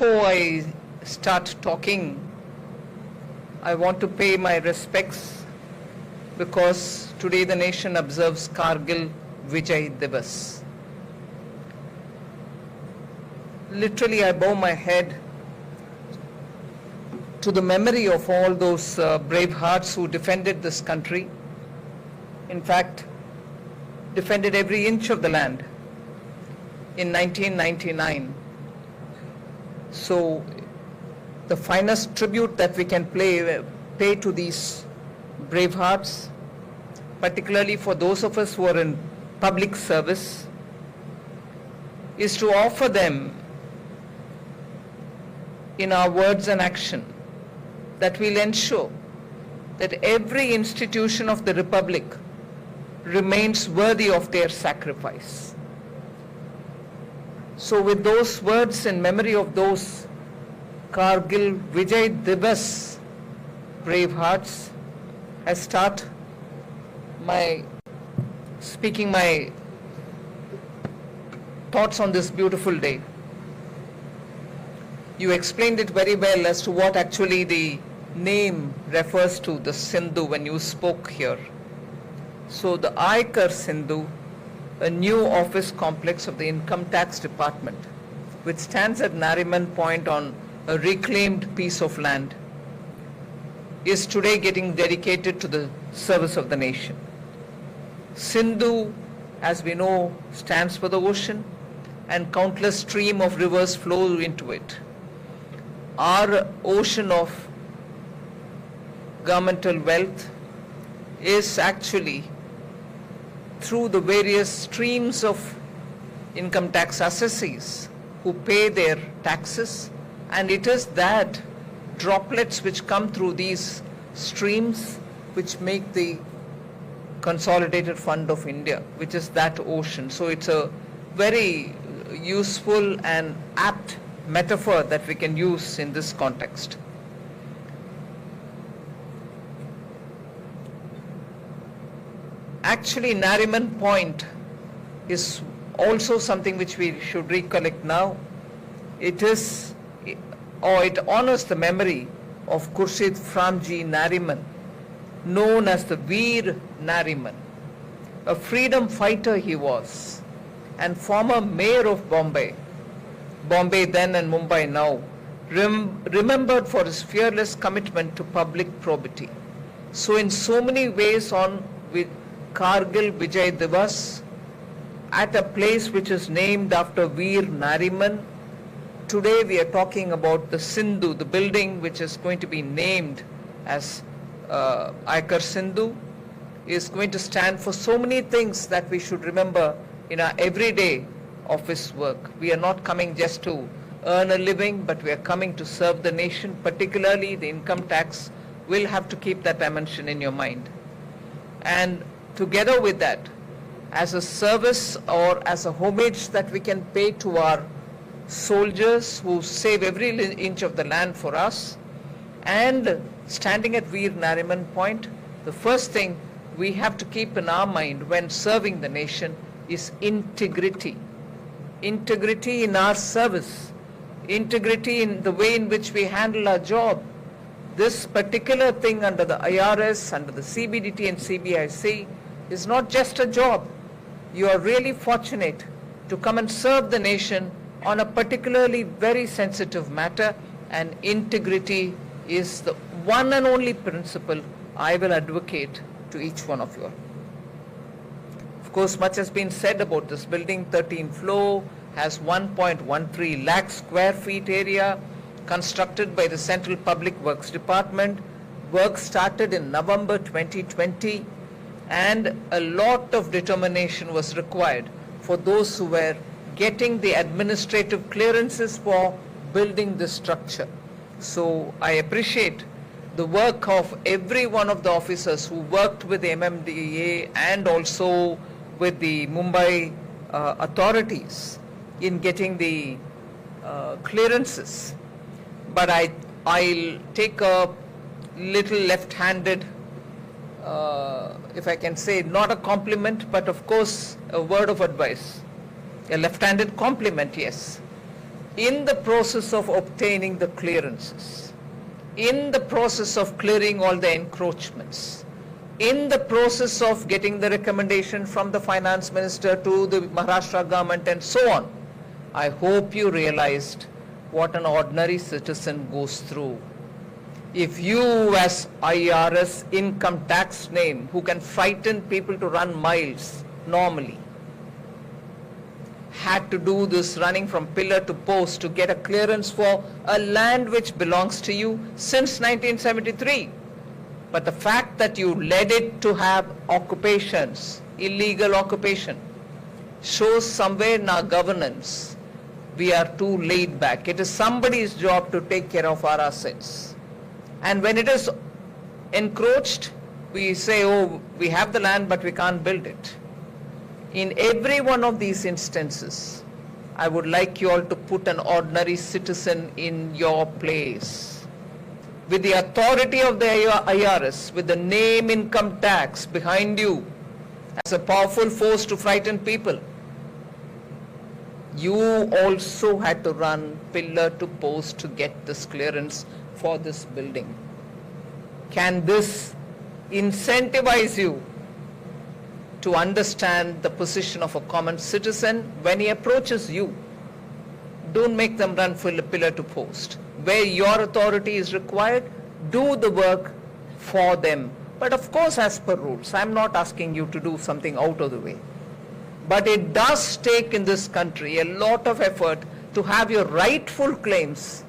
Before I start talking, I want to pay my respects because today the nation observes Kargil Vijay Divas. Literally, I bow my head to the memory of all those brave hearts who defended this country. In fact, defended every inch of the land in 1999. So the finest tribute that we can pay to these brave hearts, particularly for those of us who are in public service, is to offer them in our words and action that we'll ensure that every institution of the Republic remains worthy of their sacrifice. So with those words in memory of those Kargil Vijay Divas brave hearts, I start speaking my thoughts on this beautiful day. You explained it very well as to what actually the name refers to, the Sindhu, when you spoke here. So the Aikar Sindhu, a new office complex of the Income Tax Department, which stands at Nariman Point on a reclaimed piece of land, is today getting dedicated to the service of the nation. Sindhu, as we know, stands for the ocean, and countless stream of rivers flow into it. Our ocean of governmental wealth is actually through the various streams of income tax assessees who pay their taxes, and it is that droplets which come through these streams which make the Consolidated Fund of India, which is that ocean. So it's a very useful and apt metaphor that we can use in this context. Actually, Nariman Point is also something which we should recollect now. It honors the memory of Khurshid Framji Nariman, known as the Veer Nariman. A freedom fighter he was, and former mayor of Bombay then and Mumbai now, remembered for his fearless commitment to public probity. So in so many ways on with Kargil Vijay Divas, at a place which is named after Veer Nariman, today we are talking about the Sindhu, the building which is going to be named as Aikar Sindhu, is going to stand for so many things that we should remember in our everyday office work. We are not coming just to earn a living, but we are coming to serve the nation. Particularly the income tax will have to keep that dimension in your mind. And together with that, as a service or as a homage that we can pay to our soldiers who save every inch of the land for us, and standing at Veer Nariman Point, the first thing we have to keep in our mind when serving the nation is integrity. Integrity in our service, integrity in the way in which we handle our job. This particular thing under the IRS, under the CBDT and CBIC is not just a job. You are really fortunate to come and serve the nation on a particularly very sensitive matter, and integrity is the one and only principle I will advocate to each one of you. Of course, much has been said about this building. 13th floor, has 1.13 lakh square feet area, constructed by the Central Public Works Department. Work started in November 2020, and a lot of determination was required for those who were getting the administrative clearances for building this structure. So I appreciate the work of every one of the officers who worked with the MMDA and also with the Mumbai authorities in getting the clearances. But I'll take a little left-handed, if I can say, not a compliment, but of course a word of advice. A left-handed compliment, yes. in the process of obtaining the clearances, in the process of clearing all the encroachments, in the process of getting the recommendation from the finance minister to the Maharashtra government and so on, I hope you realized what an ordinary citizen goes through. If you as IRS income tax name who can frighten people to run miles normally, had to do this running from pillar to post to get a clearance for a land which belongs to you since 1973. But the fact that you led it to have occupations, illegal occupation, shows somewhere in our governance we are too laid back. It is somebody's job to take care of our assets. And when it is encroached, we say, oh, we have the land, but we can't build it. In every one of these instances, I would like you all to put an ordinary citizen in your place. With the authority of the IRS, with the name income tax behind you as a powerful force to frighten people, you also had to run pillar to post to get this clearance for this building. Can this incentivize you to understand the position of a common citizen when he approaches you? Don't make them run pillar to post. Where your authority is required, do the work for them. But of course, as per rules, I'm not asking you to do something out of the way. But it does take in this country a lot of effort to have your rightful claims.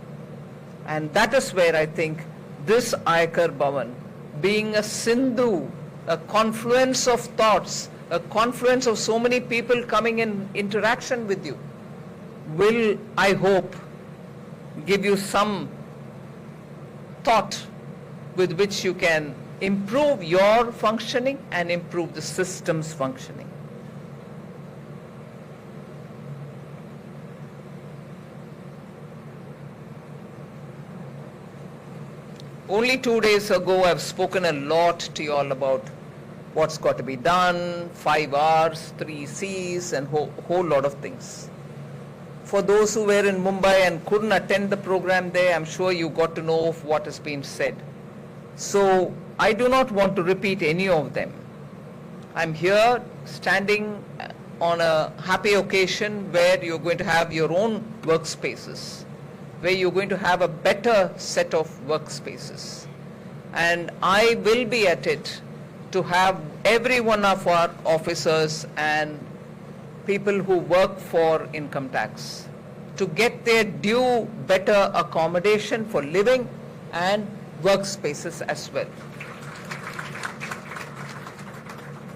And that is where I think this Ayakar Bhavan, being a Sindhu, a confluence of thoughts, a confluence of so many people coming in interaction with you, will, I hope, give you some thought with which you can improve your functioning and improve the system's functioning. Only 2 days ago, I've spoken a lot to you all about what's got to be done, 5 Rs, 3 Cs, and whole lot of things. For those who were in Mumbai and couldn't attend the program there, I'm sure you got to know of what has been said. So I do not want to repeat any of them. I'm here standing on a happy occasion where you're going to have your own workspaces, where you're going to have a better set of workspaces. And I will be at it to have every one of our officers and people who work for income tax to get their due better accommodation for living and workspaces as well.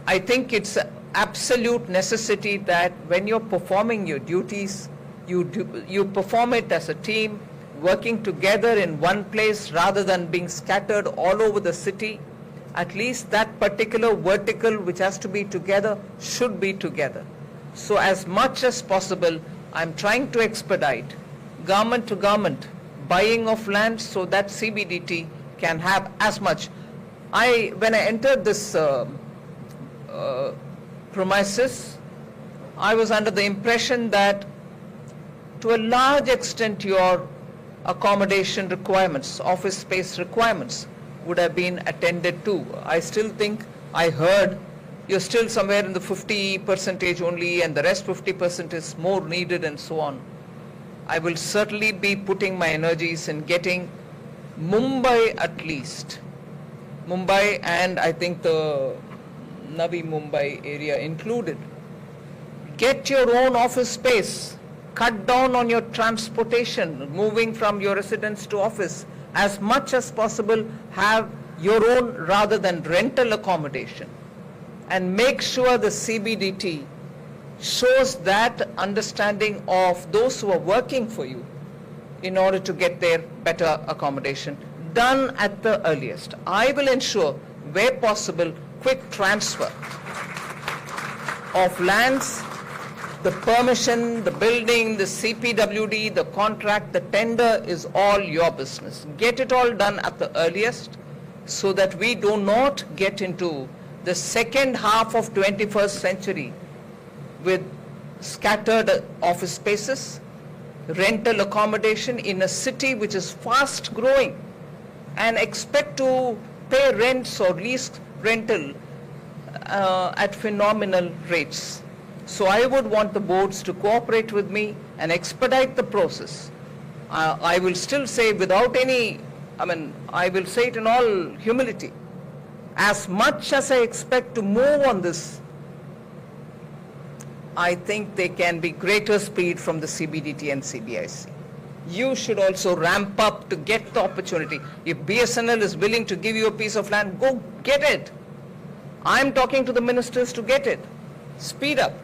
I think it's an absolute necessity that when you're performing your duties, you perform it as a team, working together in one place rather than being scattered all over the city. At least that particular vertical which has to be together should be together. So as much as possible, I'm trying to expedite government to government buying of land so that CBDT can have as much. When I entered this premises, I was under the impression that to a large extent your accommodation requirements, office space requirements would have been attended to. I still think I heard you're still somewhere in the 50% only and the rest 50% is more needed and so on. I will certainly be putting my energies in getting Mumbai at least. Mumbai and I think the Navi Mumbai area included. Get your own office space. Cut down on your transportation, moving from your residence to office. As much as possible, have your own rather than rental accommodation. And make sure the CBDT shows that understanding of those who are working for you in order to get their better accommodation done at the earliest. I will ensure, where possible, quick transfer of lands, the permission, the building, the CPWD, the contract, the tender is all your business. Get it all done at the earliest so that we do not get into the second half of 21st century with scattered office spaces, rental accommodation in a city which is fast growing and expect to pay rents or lease rental at phenomenal rates. So I would want the boards to cooperate with me and expedite the process. I will still say without any, I will say it in all humility, as much as I expect to move on this, I think there can be greater speed from the CBDT and CBIC. You should also ramp up to get the opportunity. If BSNL is willing to give you a piece of land, go get it. I'm talking to the ministers to get it. Speed up.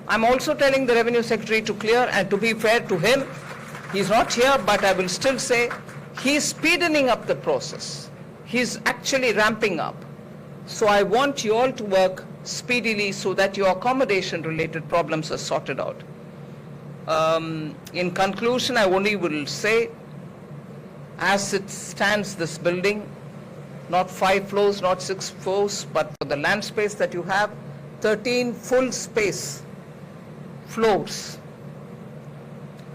I'm also telling the Revenue Secretary to clear, and to be fair to him, he's not here, but I will still say he's speeding up the process. He's actually ramping up. So I want you all to work speedily so that your accommodation related problems are sorted out. In conclusion, I only will say, as it stands, this building, not 5 floors, not 6 floors, but for the land space that you have, 13 full space floors,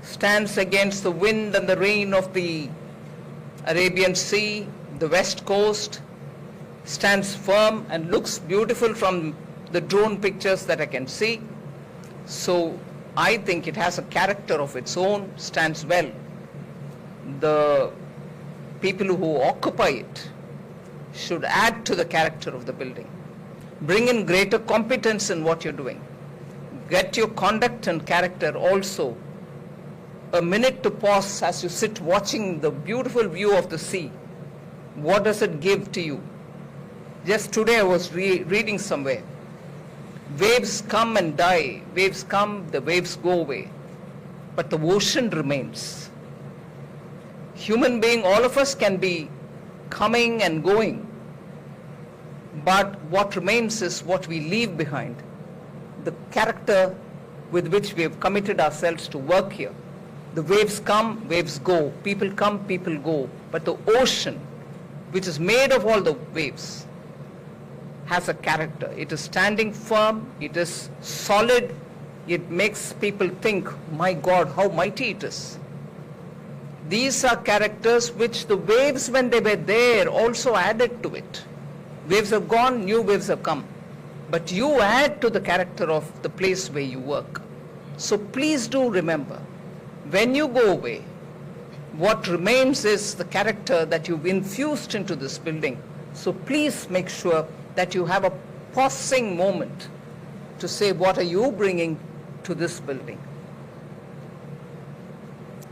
stands against the wind and the rain of the Arabian Sea, the west coast, stands firm and looks beautiful from the drone pictures that I can see. So I think it has a character of its own, stands well. The people who occupy it should add to the character of the building. Bring in greater competence in what you're doing. Get your conduct and character also a minute to pause as you sit watching the beautiful view of the sea. What does it give to you? Just today I was reading somewhere. Waves come and die. Waves come, the waves go away. But the ocean remains. Human being, all of us can be coming and going. But what remains is what we leave behind. The character with which we have committed ourselves to work here. The waves come, waves go. People come, people go. But the ocean, which is made of all the waves, has a character. It is standing firm, it is solid, it makes people think, my God, how mighty it is. These are characters which the waves, when they were there, also added to it. Waves have gone, new waves have come. But you add to the character of the place where you work. So please do remember, when you go away, what remains is the character that you've infused into this building. So please make sure that you have a pausing moment to say, what are you bringing to this building?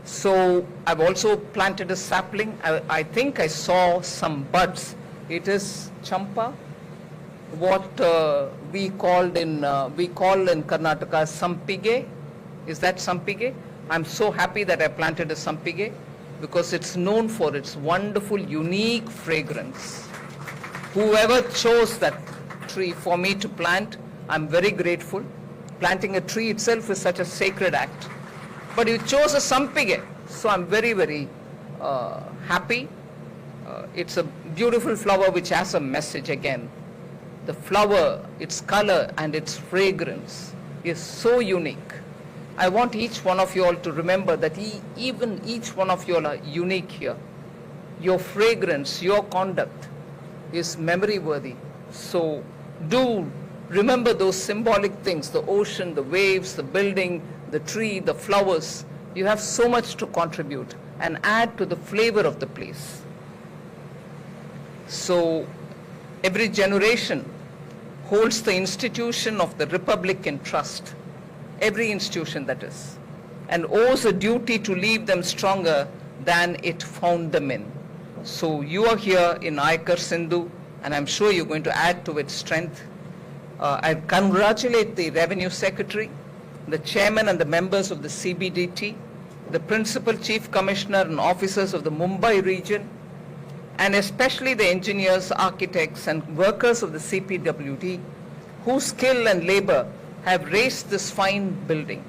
So I've also planted a sapling. I think I saw some buds. It is champa, what we call in Karnataka sampige. Is that sampige? I'm so happy that I planted a sampige because it's known for its wonderful, unique fragrance. Whoever chose that tree for me to plant, I'm very grateful. Planting a tree itself is such a sacred act. But you chose a sampige, so I'm very, very happy. It's a beautiful flower which has a message again. The flower, its color and its fragrance is so unique. I want each one of you all to remember that even each one of you all are unique here. Your fragrance, your conduct is memory worthy. So do remember those symbolic things, the ocean, the waves, the building, the tree, the flowers. You have so much to contribute and add to the flavor of the place. So every generation holds the institution of the Republic in trust, every institution that is, and owes a duty to leave them stronger than it found them in. So you are here in Aikar Sindhu, and I'm sure you're going to add to its strength. I congratulate the Revenue Secretary, the Chairman and the members of the CBDT, the Principal Chief Commissioner and officers of the Mumbai region, and especially the engineers, architects and workers of the CPWD whose skill and labor have raised this fine building.